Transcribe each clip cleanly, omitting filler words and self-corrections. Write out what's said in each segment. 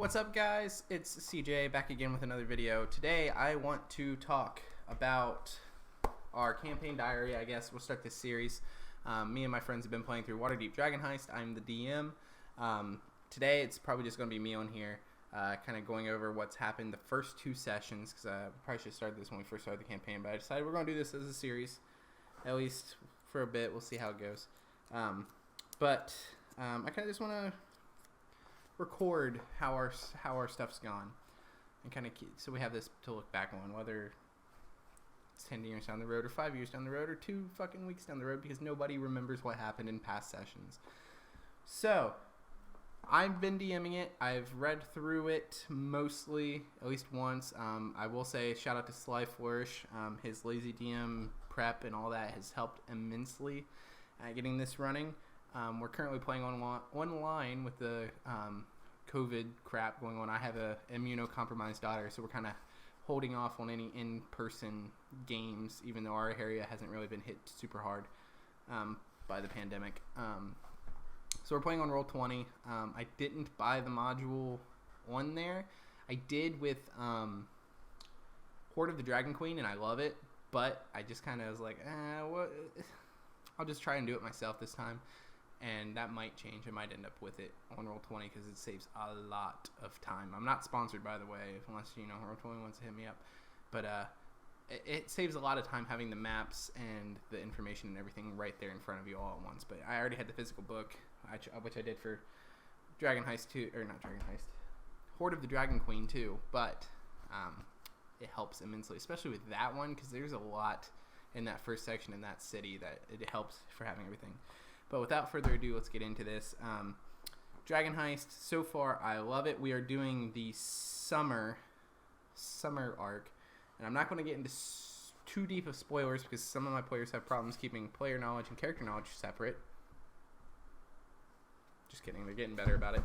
What's up, guys? It's CJ back again with another video. Today I want to talk about our campaign diary. I guess we'll start this series. Me and my friends have been playing through Waterdeep Dragon Heist. I'm the DM. Today it's probably just going to be me on here kind of going over what's happened the first two sessions, because I probably should have started this when we first started the campaign, but I decided we're going to do this as a series, at least for a bit. We'll see how it goes. I kind of just want to record how our stuff's gone, and kind of so we have this to look back on, whether it's 10 years down the road or 5 years down the road or 2 fucking weeks down the road, because nobody remembers what happened in past sessions. So I've been DMing it. I've read through it mostly, at least once. I will say shout out to Sly Flourish. His lazy DM prep and all that has helped immensely at getting this running. We're currently playing online with the COVID crap going on. I have a immunocompromised daughter, so we're kind of holding off on any in-person games, even though our area hasn't really been hit super hard by the pandemic. So we're playing on Roll20. I didn't buy the module on there. I did with Horde of the Dragon Queen, and I love it, but I just kind of was like, I'll just try and do it myself this time. And that might change. I might end up with it on Roll20 because it saves a lot of time. I'm not sponsored, by the way, unless Roll20 wants to hit me up. But it saves a lot of time having the maps and the information and everything right there in front of you all at once. But I already had the physical book, which I did for Dragon Heist 2, or not Dragon Heist, Horde of the Dragon Queen 2. But it helps immensely, especially with that one, because there's a lot in that first section in that city that it helps for having everything. But without further ado, let's get into this. Dragon Heist, so far, I love it. We are doing the summer arc. And I'm not going to get into too deep of spoilers because some of my players have problems keeping player knowledge and character knowledge separate. Just kidding. They're getting better about it.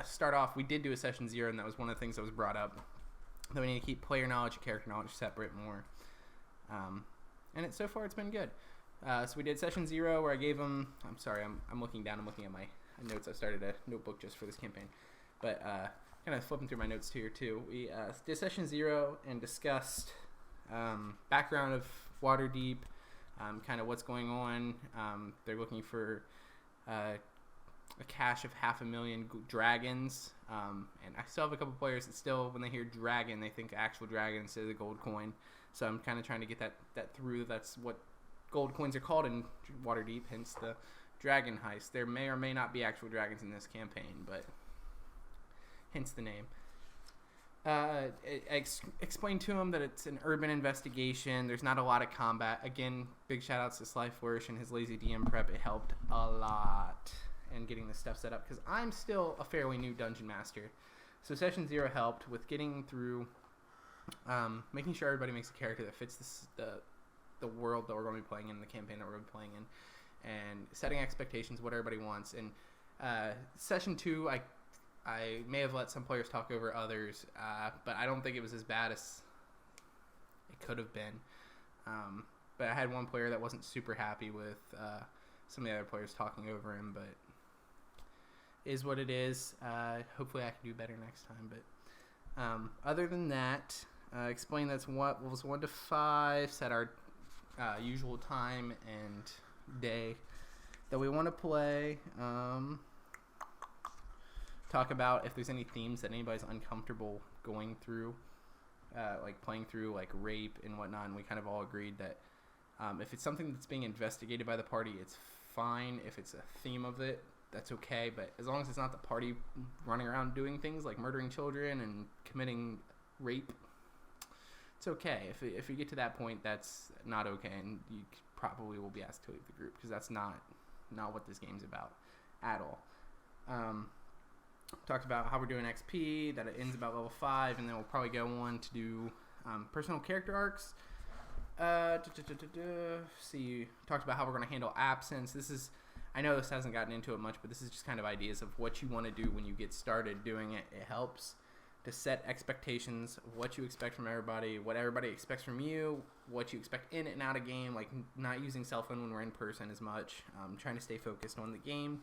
Start off, we did do a session 0, and that was one of the things that was brought up. That we need to keep player knowledge and character knowledge separate more. And so far, it's been good. So we did session 0 where I gave them, I'm sorry, I'm looking down, I'm looking at my notes. I started a notebook just for this campaign, but kind of flipping through my notes here too. We did session 0 and discussed background of Waterdeep, kind of what's going on. They're looking for a cache of 500,000 dragons, and I still have a couple players that still, when they hear dragon, they think actual dragon instead of the gold coin. So I'm kind of trying to get that through. That's what gold coins are called in Waterdeep, hence the Dragon Heist. There may or may not be actual dragons in this campaign, but hence the name. Explain to them that it's an urban investigation. There's not a lot of combat. Again, big shout outs to Sly Flourish and his lazy DM prep. It helped a lot in getting this stuff set up because I'm still a fairly new dungeon master. So session 0 helped with getting through, making sure everybody makes a character that fits the world that we're going to be playing in, the campaign that we're going to be playing in, and setting expectations, what everybody wants. And session 2, I may have let some players talk over others, but I don't think it was as bad as it could have been. But I had one player that wasn't super happy with some of the other players talking over him, but it is what it is. Hopefully I can do better next time. But other than that, explain that's what was 1 to 5, set our usual time and day that we want to play. Talk about if there's any themes that anybody's uncomfortable going through, like playing through, like rape and whatnot. And we kind of all agreed that if it's something that's being investigated by the party, it's fine. If it's a theme of it, that's okay. But as long as it's not the party running around doing things like murdering children and committing rape, it's okay. If you get to that point, that's not okay, and you probably will be asked to leave the group because that's not what this game's about at all. Talked about how we're doing XP, that it ends about level 5, and then we'll probably go on to do personal character arcs. See, talked about how we're going to handle absence. I know this hasn't gotten into it much, but this is just kind of ideas of what you want to do when you get started doing it. It helps to set expectations of what you expect from everybody, what everybody expects from you, what you expect in and out of game, like not using cell phone when we're in person as much, trying to stay focused on the game.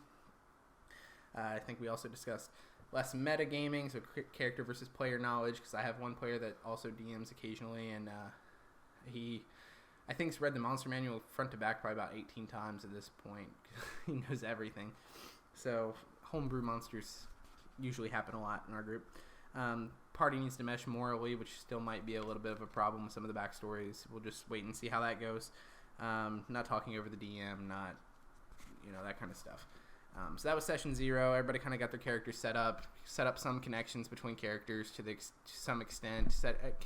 I think we also discussed less metagaming, so character versus player knowledge, because I have one player that also DMs occasionally, and I think he's read the monster manual front to back probably about 18 times at this point. He knows everything. So homebrew monsters usually happen a lot in our group. Party needs to mesh morally, which still might be a little bit of a problem with some of the backstories. We'll just wait and see how that goes. Not talking over the DM, not, that kind of stuff. So that was session 0. Everybody kind of got their characters set up some connections between characters to some extent,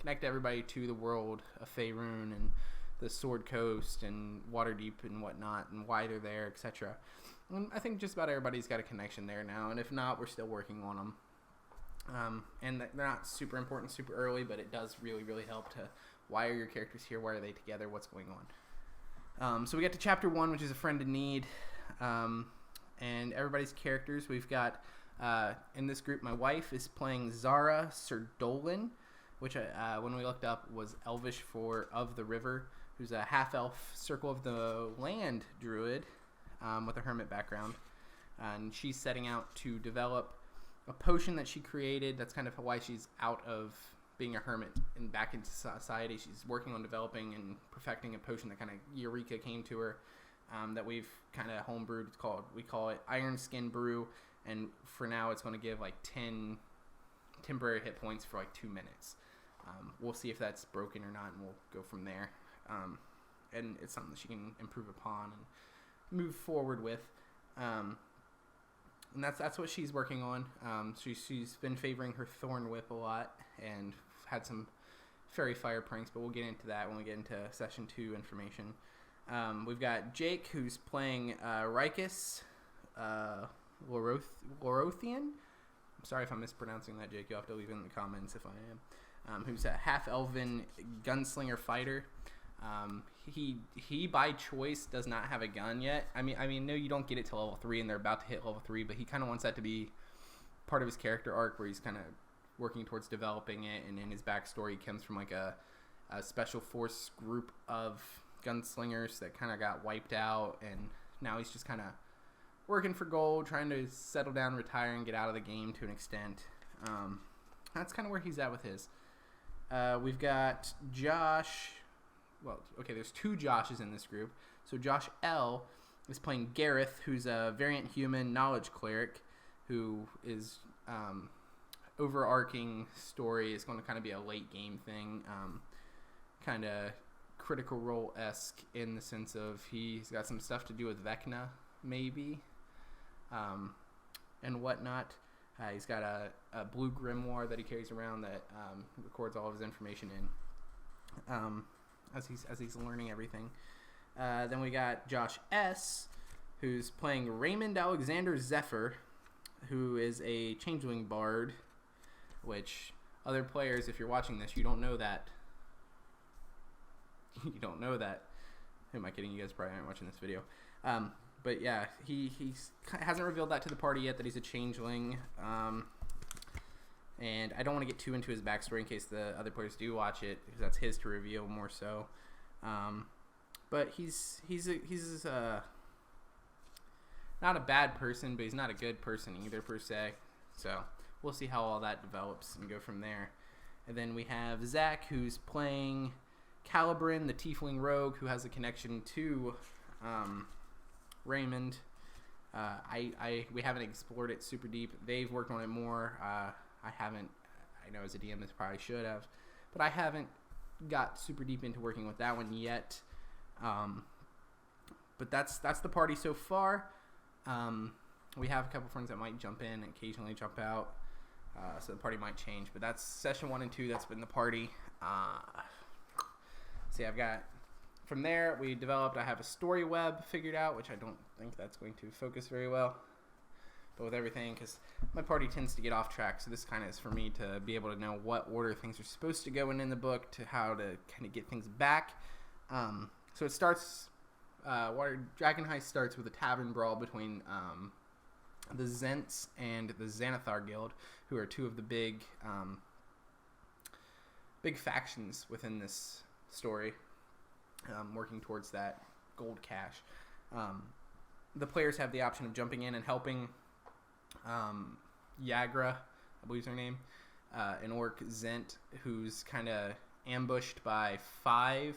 connect everybody to the world of Faerun and the Sword Coast and Waterdeep and whatnot, and why they're there, etc. And I think just about everybody's got a connection there now, and if not, we're still working on them. And they're not super important super early, but it does really, really help to, why are your characters here, why are they together, what's going on. So we get to chapter 1, which is a friend in need. And everybody's characters, we've got, in this group, my wife is playing Zara Serdolin, which when we looked up was Elvish for Of the River, who's a half-elf Circle of the Land druid with a hermit background. And she's setting out to develop a potion that she created. That's kind of why she's out of being a hermit and back into society. She's working on developing and perfecting a potion that kind of Eureka came to her. That we've kind of homebrewed. We call it Iron Skin Brew, and for now it's going to give like 10 temporary hit points for like 2 minutes. We'll see if that's broken or not, and we'll go from there. And it's something that she can improve upon and move forward with. And that's what she's working on. She's been favoring her Thorn Whip a lot and had some fairy fire pranks, but we'll get into that when we get into session 2 information. We've got Jake, who's playing Rikus Lorothian. I'm sorry if I'm mispronouncing that, Jake. You'll have to leave it in the comments if I am. Who's a half-elven gunslinger fighter. He by choice does not have a gun yet. I mean, no, you don't get it till level 3, and they're about to hit level 3, but he kind of wants that to be part of his character arc, where he's kind of working towards developing it. And in his backstory, he comes from like a special force group of gunslingers that kind of got wiped out, and now he's just kind of working for gold, trying to settle down, retire, and get out of the game to an extent. That's kind of where he's at with his. We've got Josh. Well, okay, there's 2 Joshes in this group. So Josh L is playing Gareth, who's a variant human knowledge cleric, who is overarching story is going to kind of be a late game thing, kind of Critical Role-esque in the sense of he's got some stuff to do with Vecna, maybe, and whatnot. He's got a blue grimoire that he carries around that records all of his information in as he's learning everything. Then we got Josh S, who's playing Raymond Alexander Zephyr, who is a changeling bard, which other players, if you're watching this, you don't know that. You don't know that. Who am I kidding? You guys probably aren't watching this video. But yeah, he hasn't revealed that to the party yet, that he's a changeling. And I don't want to get too into his backstory in case the other players do watch it, because that's his to reveal more so. But he's not a bad person, but he's not a good person either, per se. So we'll see how all that develops and go from there. And then we have Zach, who's playing Calibrin, the tiefling rogue, who has a connection to Raymond. We haven't explored it super deep. They've worked on it more. I haven't. I know as a DM, this probably should have, but I haven't got super deep into working with that one yet. But that's the party so far. We have a couple friends that might jump in and occasionally jump out, so the party might change. But that's session 1 and 2. That's been the party. See, I've got, from there, we developed, I have a story web figured out, which I don't think that's going to focus very well. But with everything, because my party tends to get off track, so this kind of is for me to be able to know what order things are supposed to go in the book, to how to kind of get things back. So it starts, Dragon Heist starts with a Tavern Brawl between the Zents and the Xanathar Guild, who are 2 of the big factions within this story, working towards that gold cache. The players have the option of jumping in and helping Yagra, I believe is her name, an orc Zent, who's kind of ambushed by 5,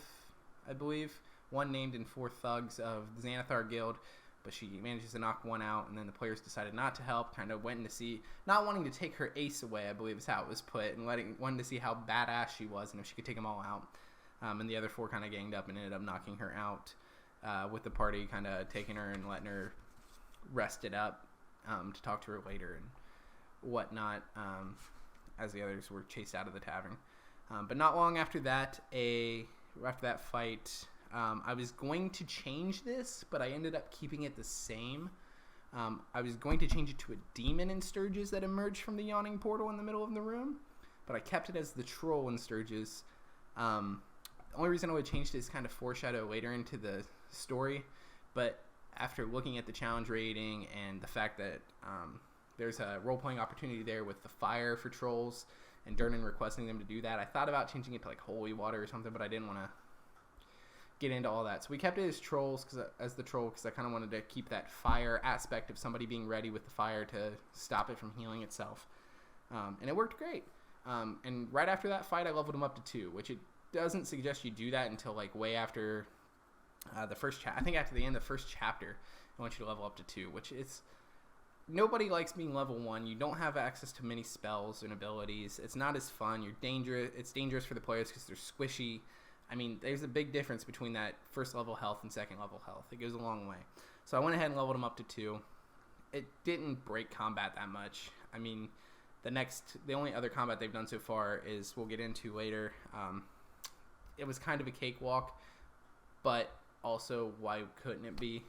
I believe, 1 named and 4 thugs of the Xanathar Guild, but she manages to knock 1 out, and then the players decided not to help, kind of went in to see, not wanting to take her ace away, I believe is how it was put, and wanting to see how badass she was and if she could take them all out. And the other 4 kind of ganged up and ended up knocking her out, with the party kind of taking her and letting her rest it up to talk to her later and whatnot, as the others were chased out of the tavern. But not long after that, fight, I was going to change this, but I ended up keeping it the same. I was going to change it to a demon in Sturgis that emerged from the yawning portal in the middle of the room, but I kept it as the troll in Sturgis. The only reason I would change it is kind of foreshadow later into the story, but after looking at the challenge rating and the fact that there's a role-playing opportunity there with the fire for trolls and Durnan requesting them to do that, I thought about changing it to like holy water or something, but I didn't want to get into all that. So we kept it as trolls, as the troll, because I kind of wanted to keep that fire aspect of somebody being ready with the fire to stop it from healing itself. And it worked great. And right after that fight, I leveled him up to 2, which it doesn't suggest you do that until like way after the first I think after the end of the first chapter, I want you to level up to 2, which is, nobody likes being level 1. You don't have access to many spells and abilities. It's not as fun. You're dangerous. It's dangerous for the players because they're squishy. I mean, there's a big difference between that first level health and second level health. It goes a long way. So I went ahead and leveled him up to 2. It didn't break combat that much. I mean, the only other combat they've done so far is, we'll get into later. It was kind of a cakewalk, but also, why couldn't it be?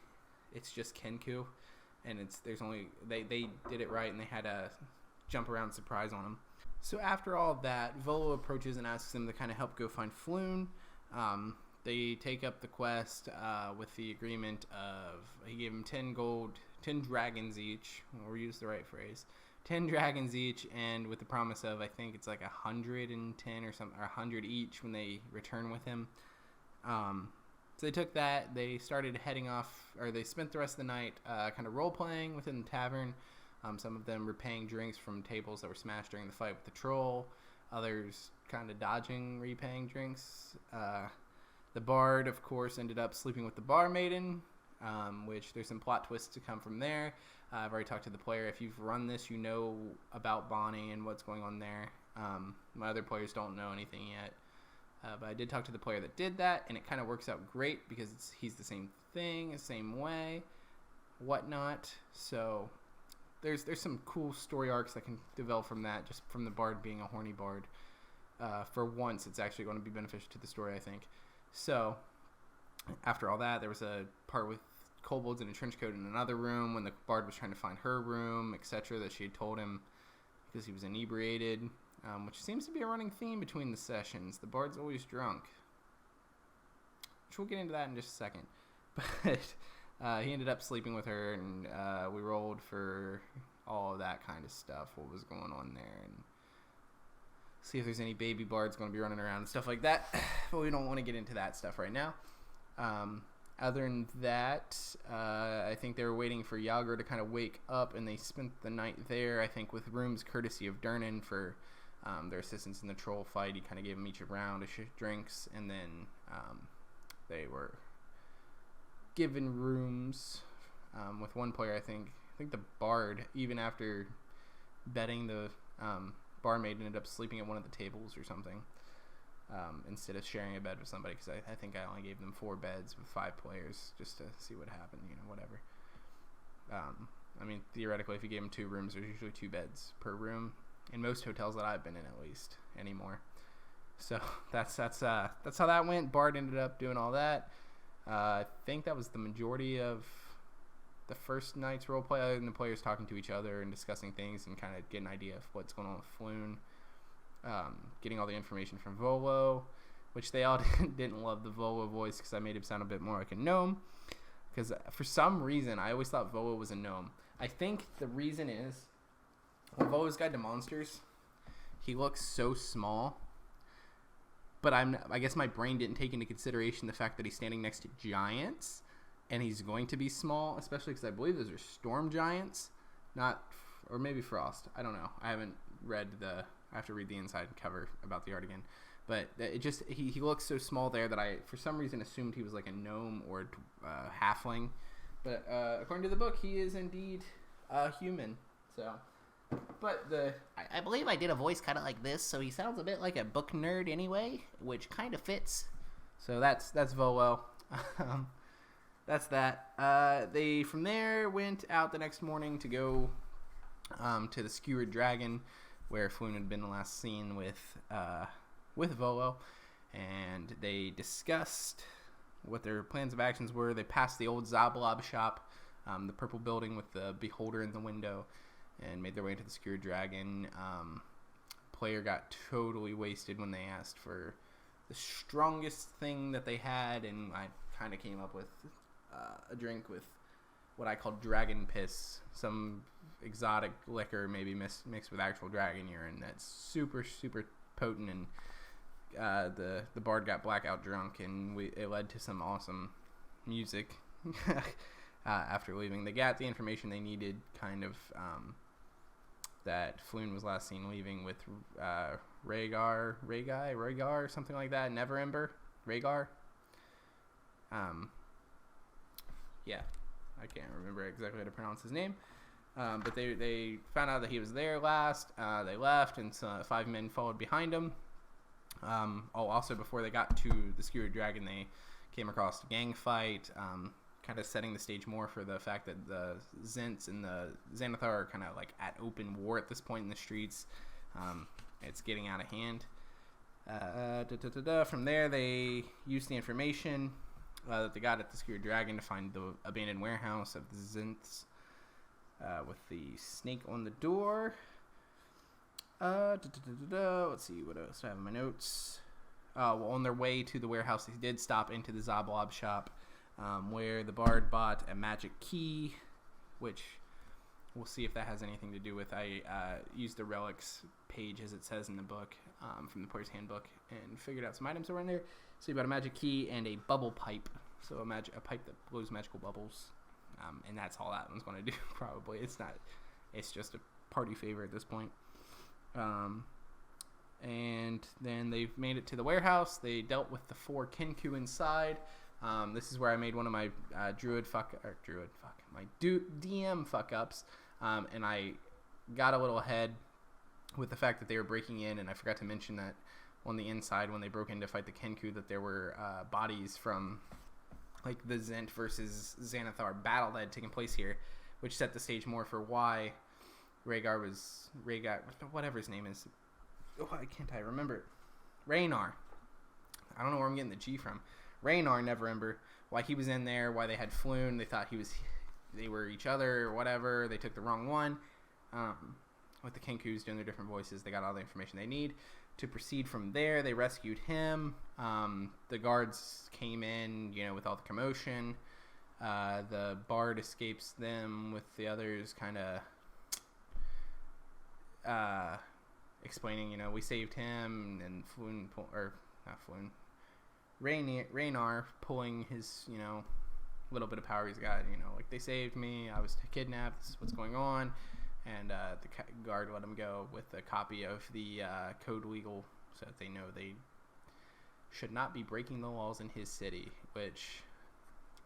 It's just Kenku, and they did it right, and they had a jump around surprise on him. So after all that, Volo approaches and asks them to kind of help go find Floon. They take up the quest with the agreement of, he gave them 10 gold, 10 dragons each, or use the right phrase, 10 dragons each, and with the promise of, I think it's like 110 or something, or 100 each when they return with him. So they took that, they started heading off, or they spent the rest of the night kind of role-playing within the tavern. Some of them repaying drinks from tables that were smashed during the fight with the troll. Others kind of dodging repaying drinks. The bard, of course, ended up sleeping with the barmaiden, which there's some plot twists to come from there. I've already talked to the player. If you've run this, you know about Bonnie and what's going on there. My other players don't know anything yet. But I did talk to the player that did that, and it kind of works out great because he's the same thing, the same way, whatnot. So there's some cool story arcs that can develop from that, just from the bard being a horny bard. For once, it's actually going to be beneficial to the story, I think. So after all that, there was a part with kobolds in a trench coat in another room when the bard was trying to find her room, etc., that she had told him because he was inebriated. Which seems to be a running theme between the sessions. The bard's always drunk. Which we'll get into that in just a second. But he ended up sleeping with her, and we rolled for all of that kind of stuff, what was going on there, and see if there's any baby bards going to be running around and stuff like that. But we don't want to get into that stuff right now. Other than that, I think they were waiting for Yager to kind of wake up, and they spent the night there, I think, with rooms courtesy of Durnan for their assistance in the troll fight. He kind of gave them each a round of drinks, and then they were given rooms with one player. I think the bard, even after betting, the barmaid ended up sleeping at one of the tables or something, instead of sharing a bed with somebody, because I think I only gave them 4 beds with 5 players just to see what happened, whatever. I mean, theoretically, if you gave them 2 rooms, there's usually 2 beds per room in most hotels that I've been in, at least, anymore. So that's how that went. Bard ended up doing all that. I think that was the majority of the first night's roleplay, other than the players talking to each other and discussing things and kind of getting an idea of what's going on with Floon. Getting all the information from Volo, which they all didn't love the Volo voice because I made him sound a bit more like a gnome. Because for some reason, I always thought Volo was a gnome. I think the reason is, when Volo's Guide to Monsters, he looks so small. But I guess my brain didn't take into consideration the fact that he's standing next to giants, and he's going to be small, especially because I believe those are storm giants, or maybe Frost. I don't know. I haven't read I have to read the inside cover about the art again. But it just he looks so small there that I for some reason assumed he was like a gnome or halfling. But according to the book, he is indeed a human. So, but I believe I did a voice kind of like this, so he sounds a bit like a book nerd anyway, which kind of fits. So that's Volo. That's that. They from there went out the next morning to go to the Skewered Dragon, where Floon had been last seen with Volo, and they discussed what their plans of actions were. They passed the old Zablob shop, the purple building with the beholder in the window, and made their way into the Skewered Dragon. Player got totally wasted when they asked for the strongest thing that they had, and I kind of came up with a drink with what I call dragon piss, some exotic liquor maybe mixed with actual dragon urine that's super, super potent, and the bard got blackout drunk, and it led to some awesome music after leaving. They got the information they needed, kind of, that Floon was last seen leaving with Rhaegar, something like that. Neverember, Rhaegar. Yeah, I can't remember exactly how to pronounce his name. But they found out that he was there last. They left, and 5 men followed behind him. Also, before they got to the Skewered Dragon, they came across a gang fight, kind of setting the stage more for the fact that the Zents and the Xanathar are kind of like at open war at this point in the streets. It's getting out of hand. From there, they used the information that they got at the Skewered Dragon to find the abandoned warehouse of the Zents, with the snake on the door. Let's see, what else do I have in my notes? Well, on their way to the warehouse, they did stop into the Zablob shop, where the bard bought a magic key, which we'll see if that has anything to do with. I used the relics page, as it says in the book, from the player's handbook, and figured out some items that were in there. So you bought a magic key and a bubble pipe, so a pipe that blows magical bubbles, and that's all that one's going to do. Probably it's just a party favor at this point. And then they've made it to the warehouse. They dealt with the 4 Kenku inside. This is where I made one of my DM fuck ups, and I got a little ahead with the fact that they were breaking in, and I forgot to mention that on the inside when they broke in to fight the Kenku, that there were bodies from like the Zent versus Xanathar battle that had taken place here, which set the stage more for why Rhaegar, whatever his name is. Why can't I remember it? Rhaenar. I don't know where I'm getting the G from. Rhaenar, Neverember. Why he was in there, why they had Floon. They thought they were each other or whatever. They took the wrong one. With the Kenkus doing their different voices, they got all the information they need to proceed from there. They rescued him. The guards came in, with all the commotion. The bard escapes them with the others, kind of explaining, we saved him, and Rhaenar pulling his, little bit of power he's got, like, they saved me, I was kidnapped, this is what's going on, and the guard let him go with a copy of the code legal, so that they know they should not be breaking the laws in his city, which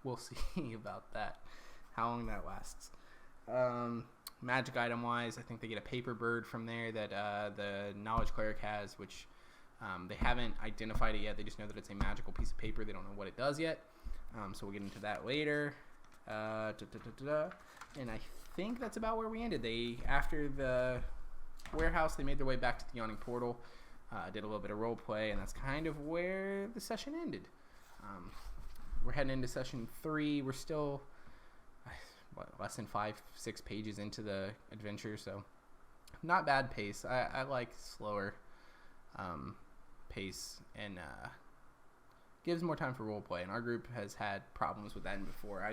we'll see about that, how long that lasts. Magic item wise, I think they get a paper bird from there that the knowledge cleric has, which they haven't identified it yet. They just know that it's a magical piece of paper. They don't know what it does yet, so we'll get into that later. And I think that's about where we ended. After the warehouse, they made their way back to the Yawning Portal, did a little bit of role play, and that's kind of where the session ended. We're heading into session 3. We're still less than 5-6 pages into the adventure, so not bad pace. I like slower pace, and gives more time for roleplay, and our group has had problems with that before.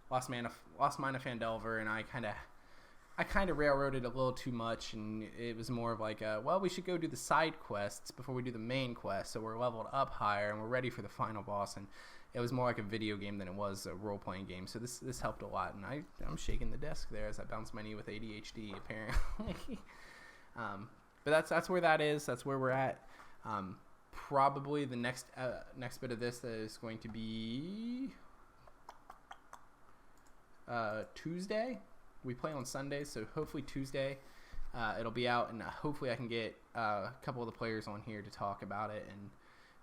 Lost Mine of Phandelver, and I kind of railroaded a little too much, and it was more of like, we should go do the side quests before we do the main quest, so we're leveled up higher and we're ready for the final boss, and it was more like a video game than it was a role-playing game. So this helped a lot, and I'm shaking the desk there as I bounce my knee with ADHD apparently. But that's where that is. That's where we're at. Probably the next bit of this is going to be Tuesday. We play on Sundays, so hopefully Tuesday it'll be out, and hopefully I can get a couple of the players on here to talk about it and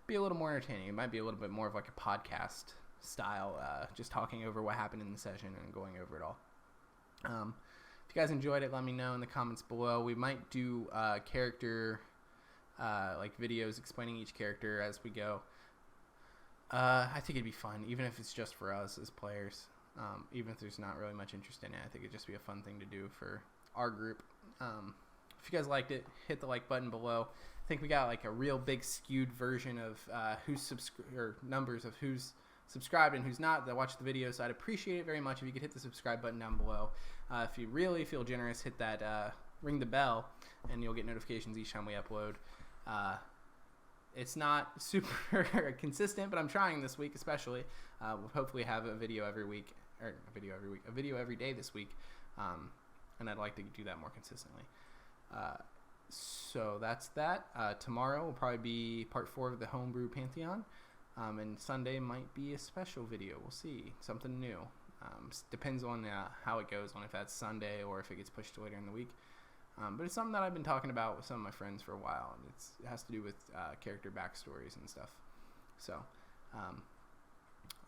be a little more entertaining. It might be a little bit more of like a podcast style, just talking over what happened in the session and going over it all. If you guys enjoyed it, let me know in the comments below. We might do character like videos explaining each character as we go. I think it'd be fun, even if it's just for us as players. Even if there's not really much interest in it, I think it'd just be a fun thing to do for our group. If you guys liked it, hit the like button below. I think we got like a real big skewed version of numbers of who's subscribed and who's not that watch the video, so I'd appreciate it very much if you could hit the subscribe button down below. If you really feel generous, hit that ring the bell, and you'll get notifications each time we upload. It's not super consistent, but I'm trying this week especially. We'll hopefully have a video every week, or a video every day this week, and I'd like to do that more consistently. So that's that. Tomorrow will probably be part 4 of the Homebrew Pantheon, and Sunday might be a special video. We'll see, something new. Depends on how it goes, on if that's Sunday or if it gets pushed to later in the week. But it's something that I've been talking about with some of my friends for a while, and it has to do with character backstories and stuff. So,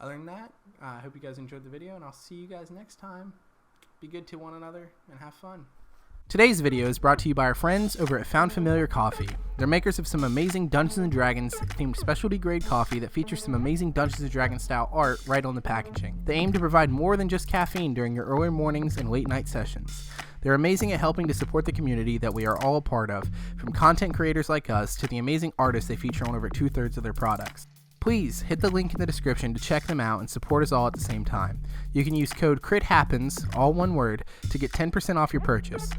other than that, I hope you guys enjoyed the video, and I'll see you guys next time. Be good to one another, and have fun. Today's video is brought to you by our friends over at Found Familiar Coffee. They're makers of some amazing Dungeons & Dragons themed specialty grade coffee that features some amazing Dungeons & Dragons style art right on the packaging. They aim to provide more than just caffeine during your early mornings and late night sessions. They're amazing at helping to support the community that we are all a part of, from content creators like us to the amazing artists they feature on over 2/3 of their products. Please hit the link in the description to check them out and support us all at the same time. You can use code CRITHAPPENS, all one word, to get 10% off your purchase.